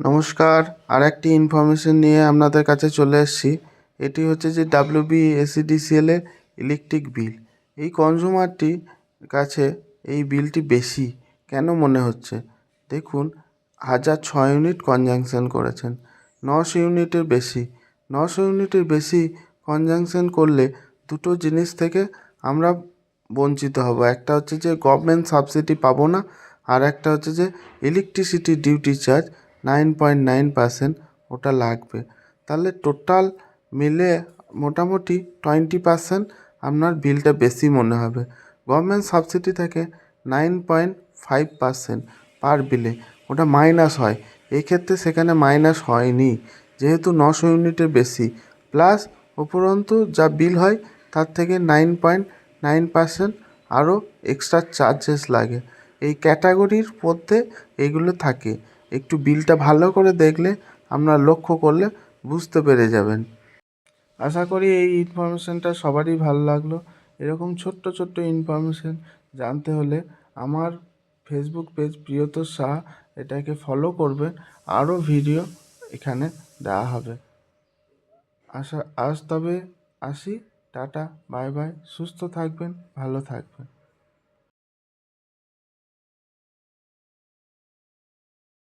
নমস্কার, আর একটি ইনফরমেশন নিয়ে আপনাদের কাছে চলে এসেছি। এটি হচ্ছে যে WBSEDCL এর ইলেকট্রিক বিল। এই কনজিউমারটির কাছে এই বিলটি বেশি কেন মনে হচ্ছে? দেখুন, 1006 ইউনিট কনজাংশন করেছেন, 900 ইউনিটের বেশি। 900 ইউনিটের বেশি কনজাংশন করলে দুটো জিনিস থেকে আমরা বঞ্চিত হব। একটা হচ্ছে যে গভর্নমেন্ট সাবসিডি পাবো না, আর একটা হচ্ছে যে ইলেকট্রিসিটি ডিউটি চার্জ 9.9% ওটা লাগবে। তাহলে টোটাল মিলে মোটামুটি 20% আপনার বিলটা বেশি মনে হবে। গভর্নমেন্ট সাবসিডি থাকে 9.5% পার বিলে, ওটা মাইনাস হয়। এক্ষেত্রে সেখানে মাইনাস হয়নি, যেহেতু 900 ইউনিটের বেশি প্লাস উপরন্তু যা বিল হয় তার থেকে 9.9% আরও এক্সট্রা চার্জেস লাগে। এই ক্যাটাগরির মধ্যে এইগুলো থাকে। একটু বিলটা ভালো করে দেখলে, আপনারা লক্ষ্য করলে বুঝতে পেরে যাবেন। আশা করি এই ইনফরমেশানটা সবারই ভালো লাগলো। এরকম ছোট্ট ছোট্ট ইনফরমেশান জানতে হলে আমার ফেসবুক পেজ প্রিয়তোষ সাহা, এটাকে ফলো করবেন। আরও ভিডিও এখানে দেওয়া হবে। তবে আসি, টাটা, বাই বাই। সুস্থ থাকবেন, ভালো থাকবেন।